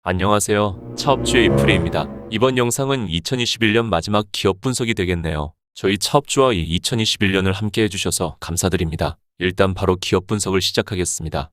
안녕하세요. 차업주의 이프리입니다. 이번 영상은 2021년 마지막 기업 분석이 되겠네요. 저희 차업주와 이 2021년을 함께 해주셔서 감사드립니다. 일단 바로 기업 분석을 시작하겠습니다.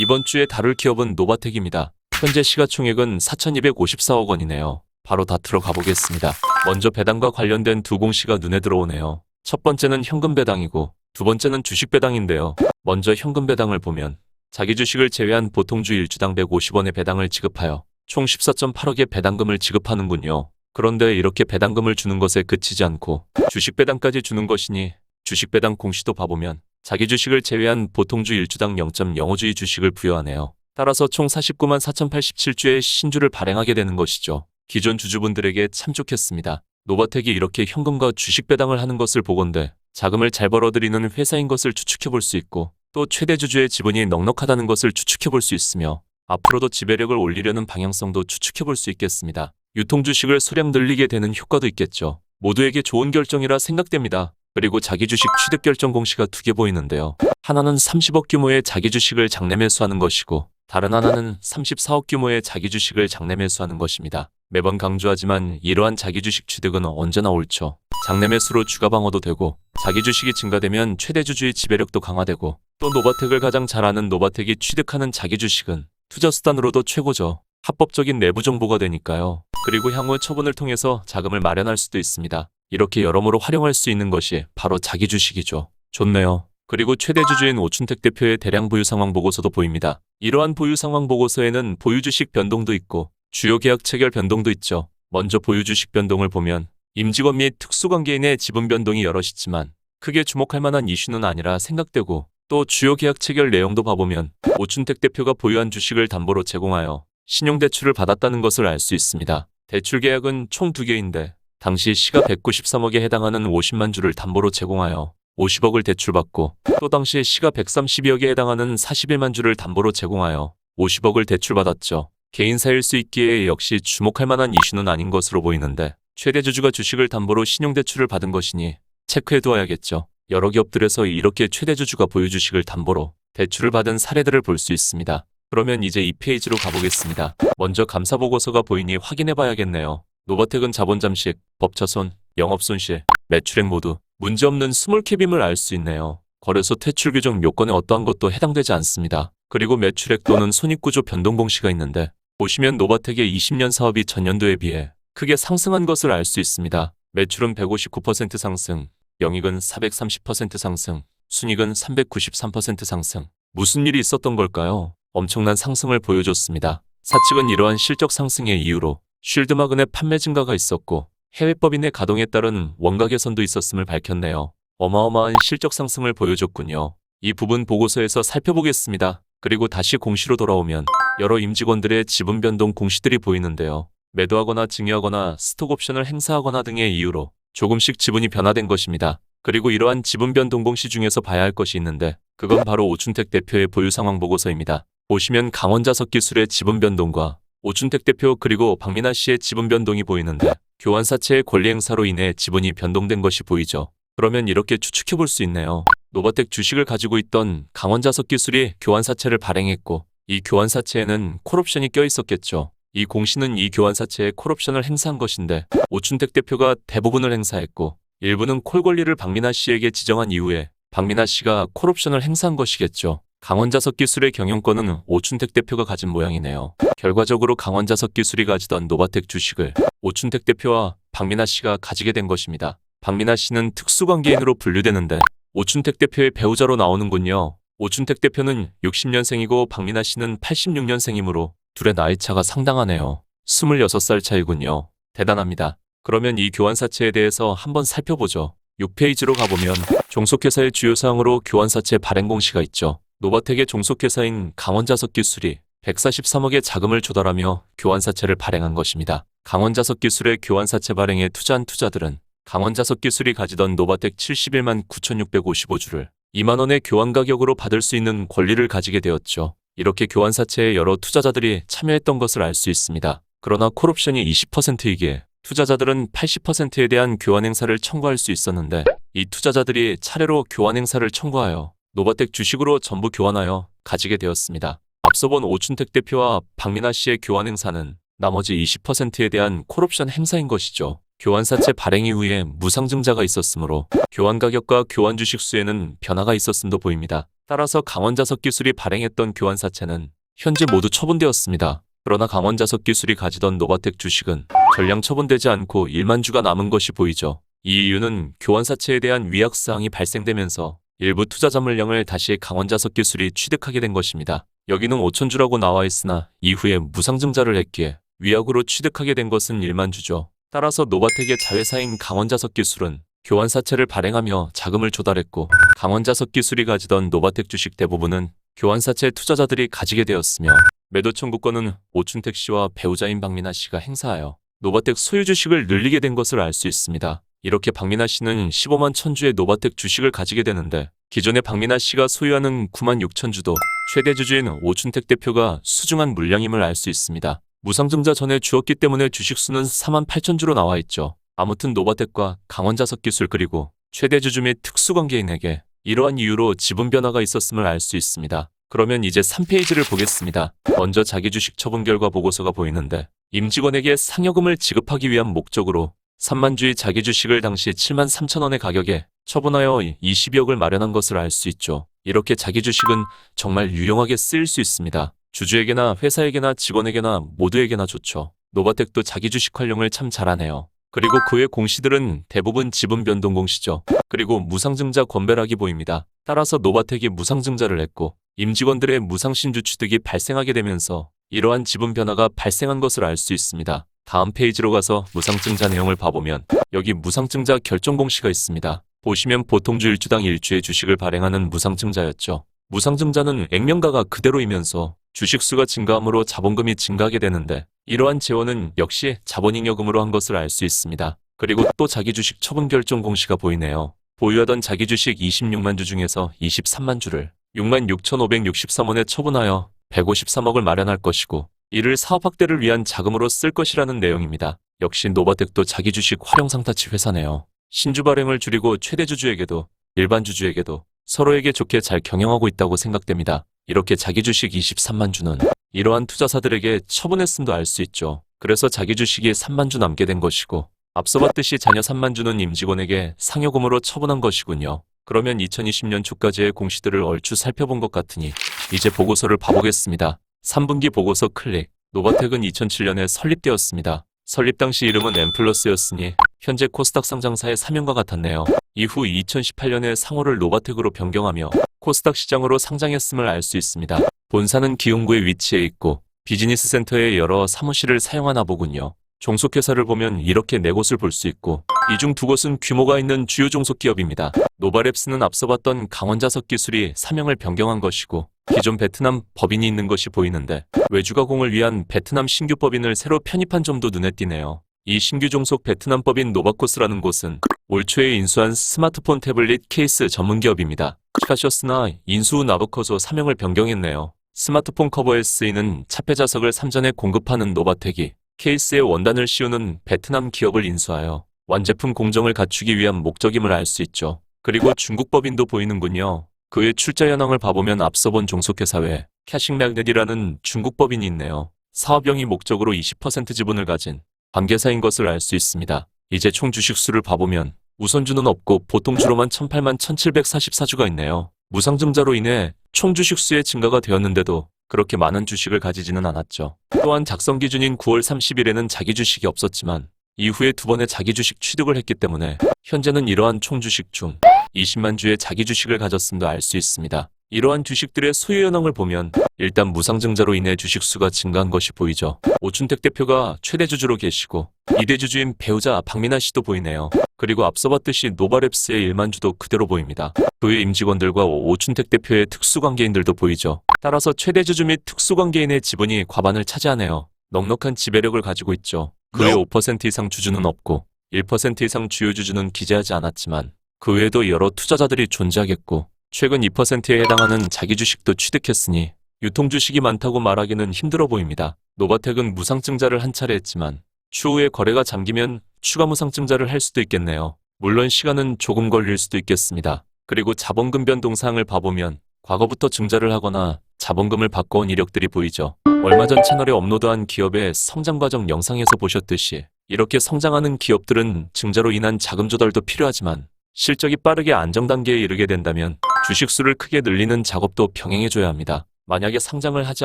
이번 주에 다룰 기업은 노바텍입니다. 현재 시가총액은 4,254억 원이네요. 바로 다 들어가 보겠습니다. 먼저 배당과 관련된 두 공시가 눈에 들어오네요. 첫 번째는 현금 배당이고 두 번째는 주식 배당인데요. 먼저 현금 배당을 보면 자기 주식을 제외한 보통주 1주당 150원의 배당을 지급하여 총 14.8억의 배당금을 지급하는군요. 그런데 이렇게 배당금을 주는 것에 그치지 않고 주식 배당까지 주는 것이니 주식 배당 공시도 봐보면 자기 주식을 제외한 보통주 1주당 0.05주의 주식을 부여하네요. 따라서 총 49만 4,087주의 신주를 발행하게 되는 것이죠. 기존 주주분들에게 참 좋겠습니다. 노바텍이 이렇게 현금과 주식 배당을 하는 것을 보건대 자금을 잘 벌어들이는 회사인 것을 추측해 볼 수 있고 또 최대 주주의 지분이 넉넉하다는 것을 추측해 볼 수 있으며 앞으로도 지배력을 올리려는 방향성도 추측해 볼 수 있겠습니다. 유통 주식을 소량 늘리게 되는 효과도 있겠죠. 모두에게 좋은 결정이라 생각됩니다. 그리고 자기 주식 취득 결정 공시가 두 개 보이는데요. 하나는 30억 규모의 자기 주식을 장내 매수하는 것이고 다른 하나는 34억 규모의 자기 주식을 장내 매수하는 것입니다. 매번 강조하지만 이러한 자기 주식 취득은 언제나 옳죠. 장내 매수로 주가 방어도 되고 자기 주식이 증가되면 최대 주주의 지배력도 강화되고 또 노바텍을 가장 잘 아는 노바텍이 취득하는 자기 주식은 투자 수단으로도 최고죠. 합법적인 내부 정보가 되니까요. 그리고 향후 처분을 통해서 자금을 마련할 수도 있습니다. 이렇게 여러모로 활용할 수 있는 것이 바로 자기 주식이죠. 좋네요. 그리고 최대 주주인 오춘택 대표의 대량 보유 상황 보고서도 보입니다. 이러한 보유 상황 보고서에는 보유 주식 변동도 있고 주요 계약 체결 변동도 있죠. 먼저 보유 주식 변동을 보면 임직원 및 특수관계인의 지분 변동이 여럿이지만 크게 주목할 만한 이슈는 아니라 생각되고 또 주요 계약 체결 내용도 봐보면 오춘택 대표가 보유한 주식을 담보로 제공하여 신용대출을 받았다는 것을 알 수 있습니다. 대출 계약은 총 2개인데 당시 시가 193억에 해당하는 50만 주를 담보로 제공하여 50억을 대출받고 또 당시 시가 132억에 해당하는 41만 주를 담보로 제공하여 50억을 대출받았죠. 개인사일 수 있기에 역시 주목할 만한 이슈는 아닌 것으로 보이는데 최대 주주가 주식을 담보로 신용대출을 받은 것이니 체크해두어야겠죠. 여러 기업들에서 이렇게 최대 주주가 보유 주식을 담보로 대출을 받은 사례들을 볼 수 있습니다. 그러면 이제 이 페이지로 가보겠습니다. 먼저 감사보고서가 보이니 확인해봐야겠네요. 노바텍은 자본 잠식, 법차손, 영업손실, 매출액 모두 문제없는 스몰캡임을 알 수 있네요. 거래소 퇴출 규정 요건에 어떠한 것도 해당되지 않습니다. 그리고 매출액 또는 손익구조 변동 공시가 있는데 보시면 노바텍의 20년 사업이 전년도에 비해 크게 상승한 것을 알 수 있습니다. 매출은 159% 상승, 영익은 430% 상승, 순익은 393% 상승. 무슨 일이 있었던 걸까요? 엄청난 상승을 보여줬습니다. 사측은 이러한 실적 상승의 이유로 쉴드마근의 판매 증가가 있었고 해외법인의 가동에 따른 원가 개선도 있었음을 밝혔네요. 어마어마한 실적 상승을 보여줬군요. 이 부분 보고서에서 살펴보겠습니다. 그리고 다시 공시로 돌아오면 여러 임직원들의 지분 변동 공시들이 보이는데요. 매도하거나 증여하거나 스톡 옵션을 행사하거나 등의 이유로 조금씩 지분이 변화된 것입니다. 그리고 이러한 지분 변동 공시 중에서 봐야 할 것이 있는데 그건 바로 오춘택 대표의 보유 상황 보고서입니다. 보시면 강원자석기술의 지분 변동과 오춘택 대표 그리고 박민아 씨의 지분 변동이 보이는데 교환사채의 권리 행사로 인해 지분이 변동된 것이 보이죠. 그러면 이렇게 추측해 볼 수 있네요. 노바텍 주식을 가지고 있던 강원자석기술이 교환사채를 발행했고 이 교환사채에는 콜옵션이 껴있었겠죠. 이 공시는 이 교환사채에 콜옵션을 행사한 것인데 오춘택 대표가 대부분을 행사했고 일부는 콜 권리를 박민아 씨에게 지정한 이후에 박민아 씨가 콜옵션을 행사한 것이겠죠. 강원자석기술의 경영권은 오춘택 대표가 가진 모양이네요. 결과적으로 강원자석기술이 가지던 노바텍 주식을 오춘택 대표와 박민아 씨가 가지게 된 것입니다. 박민아 씨는 특수관계인으로 분류되는데 오춘택 대표의 배우자로 나오는군요. 오춘택 대표는 60년생이고 박민아 씨는 86년생이므로 둘의 나이차가 상당하네요. 26살 차이군요. 대단합니다. 그러면 이 교환사채에 대해서 한번 살펴보죠. 6페이지로 가보면 종속회사의 주요 사항으로 교환사채 발행 공시가 있죠. 노바텍의 종속회사인 강원자석기술이 143억의 자금을 조달하며 교환사채를 발행한 것입니다. 강원자석기술의 교환사채 발행에 투자한 투자들은 강원자석기술이 가지던 노바텍 71만 9,655주를 2만원의 교환 가격으로 받을 수 있는 권리를 가지게 되었죠. 이렇게 교환사채에 여러 투자자들이 참여했던 것을 알 수 있습니다. 그러나 콜옵션이 20%이기에 투자자들은 80%에 대한 교환 행사를 청구할 수 있었는데 이 투자자들이 차례로 교환 행사를 청구하여 노바텍 주식으로 전부 교환하여 가지게 되었습니다. 앞서 본 오춘택 대표와 박민하 씨의 교환 행사는 나머지 20%에 대한 콜옵션 행사인 것이죠. 교환사채 발행 이후에 무상증자가 있었으므로 교환 가격과 교환 주식 수에는 변화가 있었음도 보입니다. 따라서 강원자석기술이 발행했던 교환사채는 현재 모두 처분되었습니다. 그러나 강원자석기술이 가지던 노바텍 주식은 전량 처분되지 않고 1만 주가 남은 것이 보이죠. 이 이유는 교환사채에 대한 위약사항이 발생되면서 일부 투자자 물량을 다시 강원자석기술이 취득하게 된 것입니다. 여기는 5천 주라고 나와 있으나 이후에 무상증자를 했기에 위약으로 취득하게 된 것은 1만 주죠. 따라서 노바텍의 자회사인 강원자석기술은 교환사채를 발행하며 자금을 조달했고 강원자석기술이 가지던 노바텍 주식 대부분은 교환사채 투자자들이 가지게 되었으며 매도 청구권은 오춘택 씨와 배우자인 박민하 씨가 행사하여 노바텍 소유 주식을 늘리게 된 것을 알 수 있습니다. 이렇게 박민하 씨는 15만 1000주의 노바텍 주식을 가지게 되는데 기존의 박민하 씨가 소유하는 9만 6천 주도 최대 주주인 오춘택 대표가 수중한 물량임을 알 수 있습니다. 무상증자 전에 주었기 때문에 주식수는 4만 8천 주로 나와 있죠. 아무튼 노바텍과 강원자석기술 그리고 최대 주주 및 특수관계인에게 이러한 이유로 지분 변화가 있었음을 알 수 있습니다. 그러면 이제 3페이지를 보겠습니다. 먼저 자기 주식 처분 결과 보고서가 보이는데 임직원에게 상여금을 지급하기 위한 목적으로 3만 주의 자기 주식을 당시 7만 3천 원의 가격에 처분하여 20억을 마련한 것을 알 수 있죠. 이렇게 자기 주식은 정말 유용하게 쓰일 수 있습니다. 주주에게나 회사에게나 직원에게나 모두에게나 좋죠. 노바텍도 자기 주식 활용을 참 잘하네요. 그리고 그의 공시들은 대부분 지분 변동 공시죠. 그리고 무상증자 권배락이 보입니다. 따라서 노바텍이 무상증자를 했고 임직원들의 무상신주 취득이 발생하게 되면서 이러한 지분 변화가 발생한 것을 알 수 있습니다. 다음 페이지로 가서 무상증자 내용을 봐보면 여기 무상증자 결정 공시가 있습니다. 보시면 보통주 1주당 1주의 주식을 발행하는 무상증자였죠. 무상증자는 액면가가 그대로이면서 주식수가 증가함으로 자본금이 증가하게 되는데 이러한 재원은 역시 자본잉여금으로 한 것을 알 수 있습니다. 그리고 또 자기 주식 처분 결정 공시가 보이네요. 보유하던 자기 주식 26만 주 중에서 23만 주를 6만 6,563원에 처분하여 153억을 마련할 것이고 이를 사업 확대를 위한 자금으로 쓸 것이라는 내용입니다. 역시 노바텍도 자기 주식 활용상타치 회사네요. 신주 발행을 줄이고 최대 주주에게도 일반 주주에게도 서로에게 좋게 잘 경영하고 있다고 생각됩니다. 이렇게 자기 주식 23만 주는 이러한 투자사들에게 처분했음도 알 수 있죠. 그래서 자기 주식이 3만 주 남게 된 것이고 앞서 봤듯이 자녀 3만 주는 임직원에게 상여금으로 처분한 것이군요. 그러면 2020년 초까지의 공시들을 얼추 살펴본 것 같으니 이제 보고서를 봐보겠습니다. 3분기 보고서 클릭. 노바텍은 2007년에 설립되었습니다. 설립 당시 이름은 엠플러스였으니 현재 코스닥 상장사의 사명과 같았네요. 이후 2018년에 상호를 노바텍으로 변경하며 코스닥 시장으로 상장했음을 알 수 있습니다. 본사는 기흥구에 위치해 있고 비즈니스 센터에 여러 사무실을 사용하나 보군요. 종속회사를 보면 이렇게 4곳을 볼 수 있고 이 중 2곳은 규모가 있는 주요 종속기업입니다. 노바랩스는 앞서 봤던 강원자석기술이 사명을 변경한 것이고 기존 베트남 법인이 있는 것이 보이는데 외주가공을 위한 베트남 신규 법인을 새로 편입한 점도 눈에 띄네요. 이 신규 종속 베트남 법인 노바코스라는 곳은 올 초에 인수한 스마트폰 태블릿 케이스 전문기업입니다. 카셔스나 인수 후 나부커소 사명을 변경했네요. 스마트폰 커버에 쓰이는 차폐자석을 삼전에 공급하는 노바텍이 케이스에 원단을 씌우는 베트남 기업을 인수하여 완제품 공정을 갖추기 위한 목적임을 알 수 있죠. 그리고 중국 법인도 보이는군요. 그의 출자 현황을 봐보면 앞서 본 종속회사 외에 캐싱맥넷이라는 중국 법인이 있네요. 사업영위 목적으로 20% 지분을 가진 관계사인 것을 알 수 있습니다. 이제 총 주식수를 봐보면 우선주는 없고 보통주로만 1008만 1744주가 있네요. 무상증자로 인해 총 주식수의 증가가 되었는데도 그렇게 많은 주식을 가지지는 않았죠. 또한 작성 기준인 9월 30일에는 자기 주식이 없었지만 이후에 2번의 자기 주식 취득을 했기 때문에 현재는 이러한 총 주식 중 20만 주의 자기 주식을 가졌음도 알 수 있습니다. 이러한 주식들의 소유 현황을 보면 일단 무상증자로 인해 주식수가 증가한 것이 보이죠. 오춘택 대표가 최대 주주로 계시고 2대 주주인 배우자 박민하 씨도 보이네요. 그리고 앞서 봤듯이 노바랩스의 1만 주도 그대로 보입니다. 그의 임직원들과 오춘택 대표의 특수관계인들도 보이죠. 따라서 최대 주주 및 특수관계인의 지분이 과반을 차지하네요. 넉넉한 지배력을 가지고 있죠. 그의 5% 이상 주주는 없고 1% 이상 주요 주주는 기재하지 않았지만 그 외에도 여러 투자자들이 존재하겠고 최근 2%에 해당하는 자기 주식도 취득했으니 유통주식이 많다고 말하기는 힘들어 보입니다. 노바텍은 무상증자를 한 차례 했지만 추후에 거래가 잠기면 추가 무상증자를 할 수도 있겠네요. 물론 시간은 조금 걸릴 수도 있겠습니다. 그리고 자본금 변동사항을 봐보면 과거부터 증자를 하거나 자본금을 바꿔온 이력들이 보이죠. 얼마 전 채널에 업로드한 기업의 성장 과정 영상에서 보셨듯이 이렇게 성장하는 기업들은 증자로 인한 자금 조달도 필요하지만 실적이 빠르게 안정 단계에 이르게 된다면 주식 수를 크게 늘리는 작업도 병행해줘야 합니다. 만약에 상장을 하지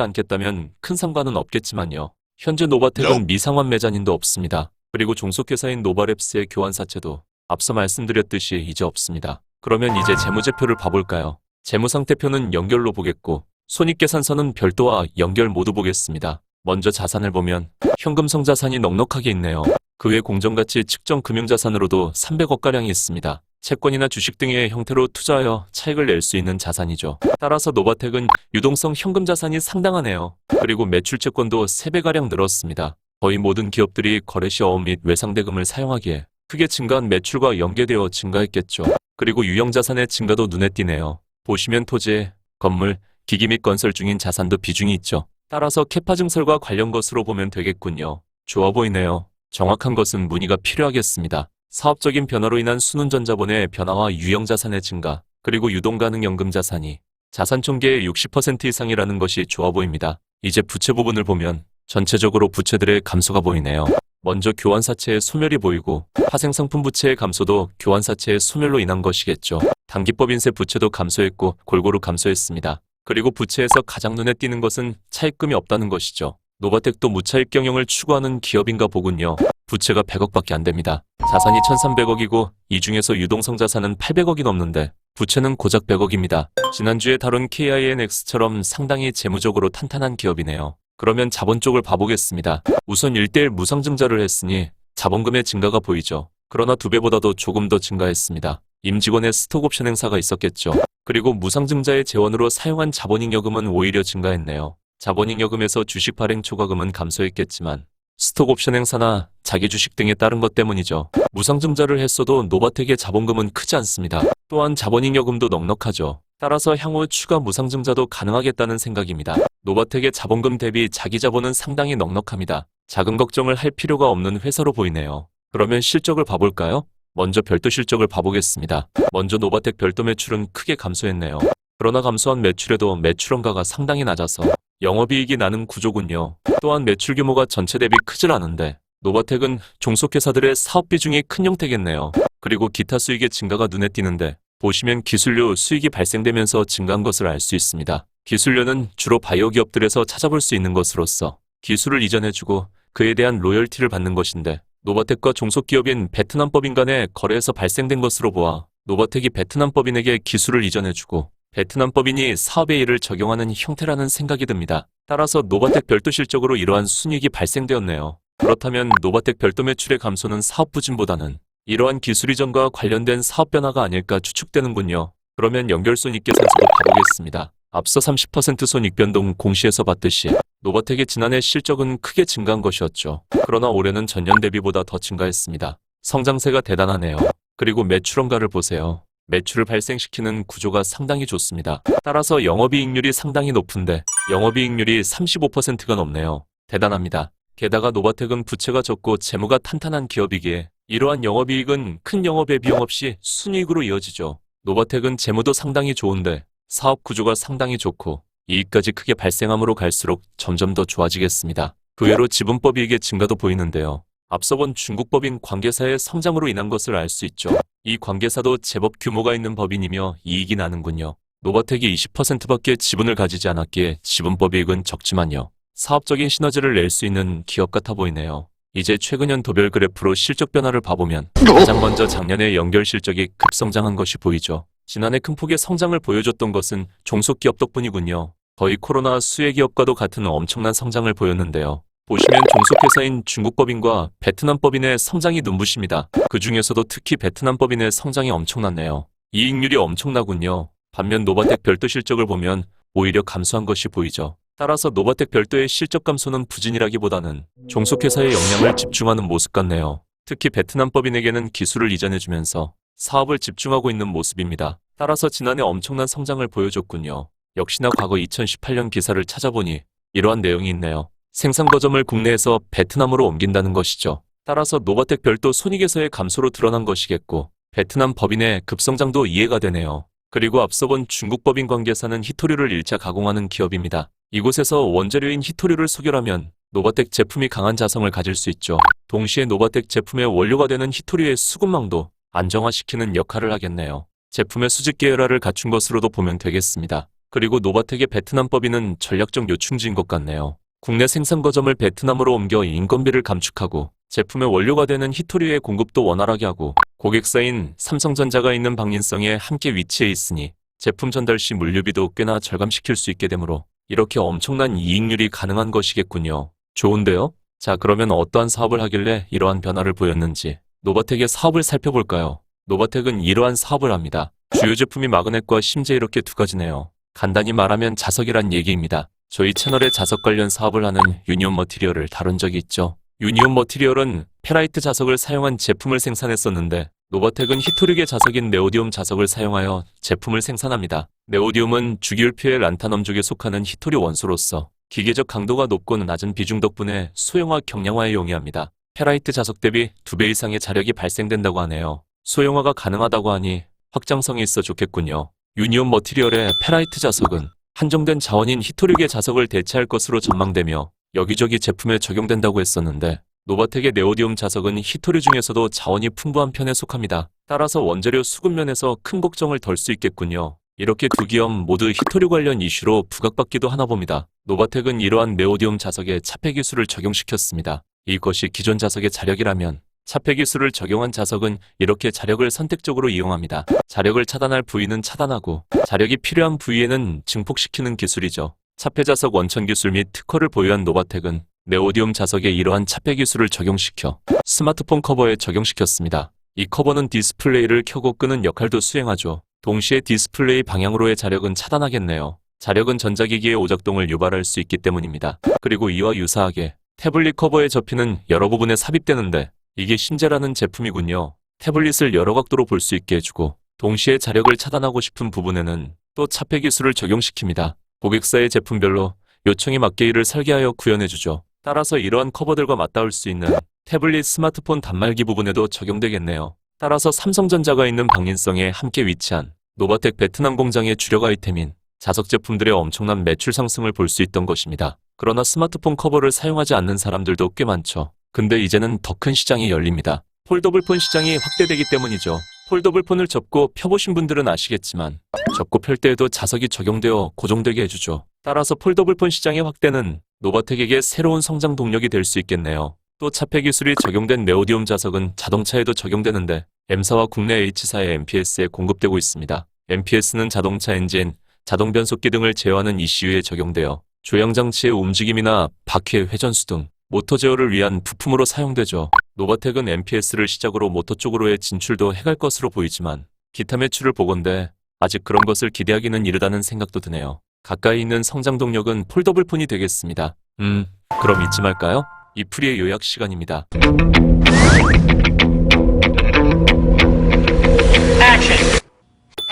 않겠다면 큰 상관은 없겠지만요. 현재 노바텍은 미상환 매자닌도 없습니다. 그리고 종속회사인 노바랩스의 교환사채도 앞서 말씀드렸듯이 이제 없습니다. 그러면 이제 재무제표를 봐볼까요? 재무상태표는 연결로 보겠고 손익계산서는 별도와 연결 모두 보겠습니다. 먼저 자산을 보면 현금 성자산이 넉넉하게 있네요. 그 외 공정가치 측정 금융자산으로도 300억가량이 있습니다. 채권이나 주식 등의 형태로 투자하여 차익을 낼 수 있는 자산이죠. 따라서 노바텍은 유동성 현금 자산이 상당하네요. 그리고 매출 채권도 3배가량 늘었습니다. 거의 모든 기업들이 거래 시 어음 및 외상대금을 사용하기에 크게 증가한 매출과 연계되어 증가했겠죠. 그리고 유형자산의 증가도 눈에 띄네요. 보시면 토지, 건물, 기기 및 건설 중인 자산도 비중이 있죠. 따라서 캐파 증설과 관련 것으로 보면 되겠군요. 좋아 보이네요. 정확한 것은 문의가 필요하겠습니다. 사업적인 변화로 인한 순훈전자본의 변화와 유형자산의 증가, 그리고 유동가능 연금자산이 자산 총계의 60% 이상이라는 것이 좋아 보입니다. 이제 부채 부분을 보면 전체적으로 부채들의 감소가 보이네요. 먼저 교환사채의 소멸이 보이고 파생상품 부채의 감소도 교환사채의 소멸로 인한 것이겠죠. 단기법인세 부채도 감소했고 골고루 감소했습니다. 그리고 부채에서 가장 눈에 띄는 것은 차입금이 없다는 것이죠. 노바텍도 무차입 경영을 추구하는 기업인가 보군요. 부채가 100억밖에 안 됩니다. 자산이 1300억이고 이 중에서 유동성 자산은 800억이 넘는데 부채는 고작 100억입니다. 지난주에 다룬 KINX처럼 상당히 재무적으로 탄탄한 기업이네요. 그러면 자본 쪽을 봐보겠습니다. 우선 1:1 무상증자를 했으니 자본금의 증가가 보이죠. 그러나 2배보다도 조금 더 증가했습니다. 임직원의 스톡옵션 행사가 있었겠죠. 그리고 무상증자의 재원으로 사용한 자본잉여금은 오히려 증가했네요. 자본잉여금에서 주식 발행 초과금은 감소했겠지만 스톡옵션 행사나 자기 주식 등에 따른 것 때문이죠. 무상증자를 했어도 노바텍의 자본금은 크지 않습니다. 또한 자본잉여금도 넉넉하죠. 따라서 향후 추가 무상증자도 가능하겠다는 생각입니다. 노바텍의 자본금 대비 자기 자본은 상당히 넉넉합니다. 자금 걱정을 할 필요가 없는 회사로 보이네요. 그러면 실적을 봐볼까요? 먼저 별도 실적을 봐보겠습니다. 먼저 노바텍 별도 매출은 크게 감소했네요. 그러나 감소한 매출에도 매출원가가 상당히 낮아서 영업이익이 나는 구조군요. 또한 매출 규모가 전체 대비 크질 않은데 노바텍은 종속회사들의 사업 비중이 큰 형태겠네요. 그리고 기타 수익의 증가가 눈에 띄는데 보시면 기술료 수익이 발생되면서 증가한 것을 알 수 있습니다. 기술료는 주로 바이오 기업들에서 찾아볼 수 있는 것으로서 기술을 이전해주고 그에 대한 로열티를 받는 것인데 노바텍과 종속기업인 베트남법인 간의 거래에서 발생된 것으로 보아 노바텍이 베트남법인에게 기술을 이전해주고 베트남법인이 사업의 일을 적용하는 형태라는 생각이 듭니다. 따라서 노바텍 별도 실적으로 이러한 순이익이 발생되었네요. 그렇다면 노바텍 별도 매출의 감소는 사업 부진보다는 이러한 기술 이전과 관련된 사업 변화가 아닐까 추측되는군요. 그러면 연결손익계산서도 봐보겠습니다. 앞서 30% 손익 변동 공시에서 봤듯이 노바텍의 지난해 실적은 크게 증가한 것이었죠. 그러나 올해는 전년 대비보다 더 증가했습니다. 성장세가 대단하네요. 그리고 매출원가를 보세요. 매출을 발생시키는 구조가 상당히 좋습니다. 따라서 영업이익률이 상당히 높은데 영업이익률이 35%가 넘네요. 대단합니다. 게다가 노바텍은 부채가 적고 재무가 탄탄한 기업이기에 이러한 영업이익은 큰 영업의 비용 없이 순이익으로 이어지죠. 노바텍은 재무도 상당히 좋은데 사업 구조가 상당히 좋고 이익까지 크게 발생함으로 갈수록 점점 더 좋아지겠습니다. 그 외로 지분법 이익의 증가도 보이는데요. 앞서 본 중국법인 관계사의 성장으로 인한 것을 알 수 있죠. 이 관계사도 제법 규모가 있는 법인이며 이익이 나는군요. 노바텍이 20%밖에 지분을 가지지 않았기에 지분법 이익은 적지만요. 사업적인 시너지를 낼 수 있는 기업 같아 보이네요. 이제 최근연 도별 그래프로 실적 변화를 봐보면 가장 먼저 작년에 연결 실적이 급성장한 것이 보이죠. 지난해 큰 폭의 성장을 보여줬던 것은 종속기업 덕분이군요. 거의 코로나 수혜기업과도 같은 엄청난 성장을 보였는데요. 보시면 종속회사인 중국법인과 베트남법인의 성장이 눈부십니다. 그 중에서도 특히 베트남법인의 성장이 엄청났네요. 이익률이 엄청나군요. 반면 노바텍 별도 실적을 보면 오히려 감소한 것이 보이죠. 따라서 노바텍 별도의 실적 감소는 부진이라기보다는 종속회사의 역량을 집중하는 모습 같네요. 특히 베트남법인에게는 기술을 이전해주면서 사업을 집중하고 있는 모습입니다. 따라서 지난해 엄청난 성장을 보여줬군요. 역시나 과거 2018년 기사를 찾아보니 이러한 내용이 있네요. 생산 거점을 국내에서 베트남으로 옮긴다는 것이죠. 따라서 노바텍 별도 손익에서의 감소로 드러난 것이겠고 베트남 법인의 급성장도 이해가 되네요. 그리고 앞서 본 중국 법인 관계사는 히토류를 1차 가공하는 기업입니다. 이곳에서 원재료인 히토류를 소결하면 노바텍 제품이 강한 자성을 가질 수 있죠. 동시에 노바텍 제품의 원료가 되는 히토류의 수급망도 안정화시키는 역할을 하겠네요. 제품의 수직 계열화를 갖춘 것으로도 보면 되겠습니다. 그리고 노바텍의 베트남 법인은 전략적 요충지인 것 같네요. 국내 생산 거점을 베트남으로 옮겨 인건비를 감축하고 제품의 원료가 되는 히토류의 공급도 원활하게 하고 고객사인 삼성전자가 있는 방린성에 함께 위치해 있으니 제품 전달 시 물류비도 꽤나 절감시킬 수 있게 되므로 이렇게 엄청난 이익률이 가능한 것이겠군요. 좋은데요? 자, 그러면 어떠한 사업을 하길래 이러한 변화를 보였는지 노바텍의 사업을 살펴볼까요? 노바텍은 이러한 사업을 합니다. 주요 제품이 마그넷과 심재 이렇게 두 가지네요. 간단히 말하면 자석이란 얘기입니다. 저희 채널에 자석 관련 사업을 하는 유니온 머티리얼을 다룬 적이 있죠. 유니온 머티리얼은 페라이트 자석을 사용한 제품을 생산했었는데 노바텍은 히토류계 자석인 네오디움 자석을 사용하여 제품을 생산합니다. 네오디움은 주기율표의 란탄엄족에 속하는 히토류 원소로서 기계적 강도가 높고 낮은 비중 덕분에 소형화 경량화에 용이합니다. 페라이트 자석 대비 2배 이상의 자력이 발생된다고 하네요. 소형화가 가능하다고 하니 확장성이 있어 좋겠군요. 유니온 머티리얼의 페라이트 자석은 한정된 자원인 히토류계 자석을 대체할 것으로 전망되며 여기저기 제품에 적용된다고 했었는데 노바텍의 네오디움 자석은 히토류 중에서도 자원이 풍부한 편에 속합니다. 따라서 원재료 수급면에서 큰 걱정을 덜 수 있겠군요. 이렇게 두 기업 모두 히토류 관련 이슈로 부각받기도 하나 봅니다. 노바텍은 이러한 네오디움 자석에 차폐 기술을 적용시켰습니다. 이것이 기존 자석의 자력이라면 차폐 기술을 적용한 자석은 이렇게 자력을 선택적으로 이용합니다. 자력을 차단할 부위는 차단하고 자력이 필요한 부위에는 증폭시키는 기술이죠. 차폐 자석 원천 기술 및 특허를 보유한 노바텍은 네오디움 자석에 이러한 차폐 기술을 적용시켜 스마트폰 커버에 적용시켰습니다. 이 커버는 디스플레이를 켜고 끄는 역할도 수행하죠. 동시에 디스플레이 방향으로의 자력은 차단하겠네요. 자력은 전자기기의 오작동을 유발할 수 있기 때문입니다. 그리고 이와 유사하게 태블릿 커버에 접히는 여러 부분에 삽입되는데 이게 심재라는 제품이군요. 태블릿을 여러 각도로 볼 수 있게 해주고 동시에 자력을 차단하고 싶은 부분에는 또 차폐 기술을 적용시킵니다. 고객사의 제품별로 요청에 맞게 이를 설계하여 구현해주죠. 따라서 이러한 커버들과 맞닿을 수 있는 태블릿 스마트폰 단말기 부분에도 적용되겠네요. 따라서 삼성전자가 있는 방린성에 함께 위치한 노바텍 베트남 공장의 주력 아이템인 자석 제품들의 엄청난 매출 상승을 볼 수 있던 것입니다. 그러나 스마트폰 커버를 사용하지 않는 사람들도 꽤 많죠. 근데 이제는 더 큰 시장이 열립니다. 폴더블폰 시장이 확대되기 때문이죠. 폴더블폰을 접고 펴보신 분들은 아시겠지만 접고 펼 때에도 자석이 적용되어 고정되게 해주죠. 따라서 폴더블폰 시장의 확대는 노바텍에게 새로운 성장 동력이 될 수 있겠네요. 또 차폐 기술이 적용된 네오디움 자석은 자동차에도 적용되는데 M사와 국내 H사의 MPS에 공급되고 있습니다. MPS는 자동차 엔진, 자동 변속기 등을 제어하는 ECU에 적용되어 조향장치의 움직임이나 바퀴의 회전수 등 모터 제어를 위한 부품으로 사용되죠. 노바텍은 MPS를 시작으로 모터 쪽으로의 진출도 해갈 것으로 보이지만 기타 매출을 보건대 아직 그런 것을 기대하기는 이르다는 생각도 드네요. 가까이 있는 성장 동력은 폴더블폰이 되겠습니다. 그럼 잊지 말까요? 이프리의 요약 시간입니다.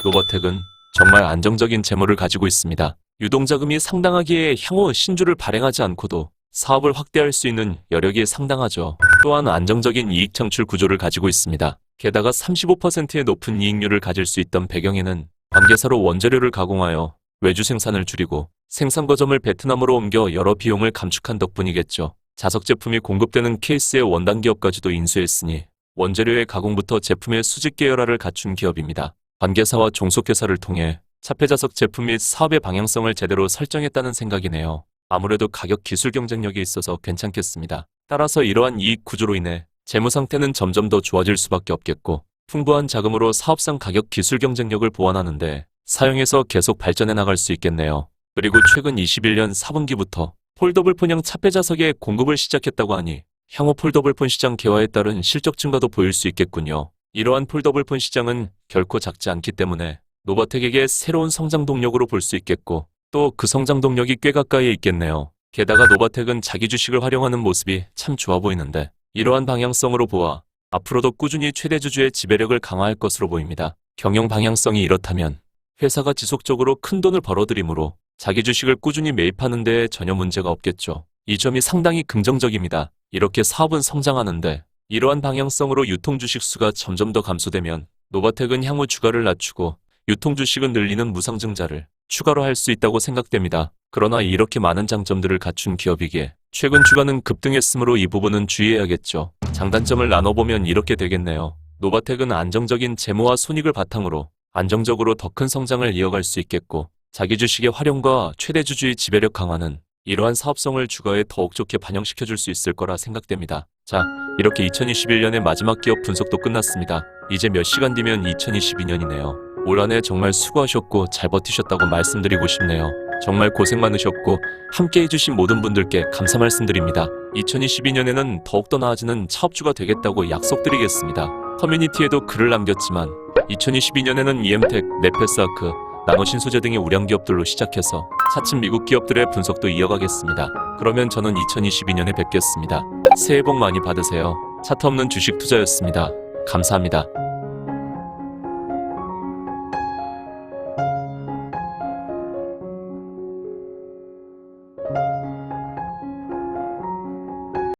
노바텍은 정말 안정적인 재물을 가지고 있습니다. 유동자금이 상당하기에 향후 신주를 발행하지 않고도 사업을 확대할 수 있는 여력이 상당하죠. 또한 안정적인 이익 창출 구조를 가지고 있습니다. 게다가 35%의 높은 이익률을 가질 수 있던 배경에는 관계사로 원재료를 가공하여 외주 생산을 줄이고 생산 거점을 베트남으로 옮겨 여러 비용을 감축한 덕분이겠죠. 자석 제품이 공급되는 케이스의 원단 기업까지도 인수했으니 원재료의 가공부터 제품의 수직 계열화를 갖춘 기업입니다. 관계사와 종속회사를 통해 차폐 자석 제품 및 사업의 방향성을 제대로 설정했다는 생각이네요. 아무래도 가격 기술 경쟁력이 있어서 괜찮겠습니다. 따라서 이러한 이익 구조로 인해 재무 상태는 점점 더 좋아질 수밖에 없겠고 풍부한 자금으로 사업상 가격 기술 경쟁력을 보완하는데 사용해서 계속 발전해 나갈 수 있겠네요. 그리고 최근 21년 4분기부터 폴더블폰형 차폐 자석의 공급을 시작했다고 하니 향후 폴더블폰 시장 개화에 따른 실적 증가도 보일 수 있겠군요. 이러한 폴더블폰 시장은 결코 작지 않기 때문에 노바텍에게 새로운 성장 동력으로 볼 수 있겠고 또 그 성장 동력이 꽤 가까이에 있겠네요. 게다가 노바텍은 자기 주식을 활용하는 모습이 참 좋아 보이는데 이러한 방향성으로 보아 앞으로도 꾸준히 최대 주주의 지배력을 강화할 것으로 보입니다. 경영 방향성이 이렇다면 회사가 지속적으로 큰 돈을 벌어들이므로 자기 주식을 꾸준히 매입하는 데에 전혀 문제가 없겠죠. 이 점이 상당히 긍정적입니다. 이렇게 사업은 성장하는데 이러한 방향성으로 유통주식 수가 점점 더 감소되면 노바텍은 향후 주가를 낮추고 유통주식은 늘리는 무상증자를 추가로 할 수 있다고 생각됩니다. 그러나 이렇게 많은 장점들을 갖춘 기업이기에 최근 주가는 급등했으므로 이 부분은 주의해야겠죠. 장단점을 나눠보면 이렇게 되겠네요. 노바텍은 안정적인 재무와 손익을 바탕으로 안정적으로 더 큰 성장을 이어갈 수 있겠고 자기 주식의 활용과 최대주주의 지배력 강화는 이러한 사업성을 주가에 더욱 좋게 반영시켜줄 수 있을 거라 생각됩니다. 자, 이렇게 2021년의 마지막 기업 분석도 끝났습니다. 이제 몇 시간 뒤면 2022년이네요. 올 한 해 정말 수고하셨고 잘 버티셨다고 말씀드리고 싶네요. 정말 고생 많으셨고 함께 해주신 모든 분들께 감사 말씀드립니다. 2022년에는 더욱더 나아지는 차업주가 되겠다고 약속드리겠습니다. 커뮤니티에도 글을 남겼지만 2022년에는 EM텍, 네페스아크, 나노신소재 등의 우량 기업들로 시작해서 차츰 미국 기업들의 분석도 이어가겠습니다. 그러면 저는 2022년에 뵙겠습니다. 새해 복 많이 받으세요. 차트 없는 주식 투자였습니다. 감사합니다.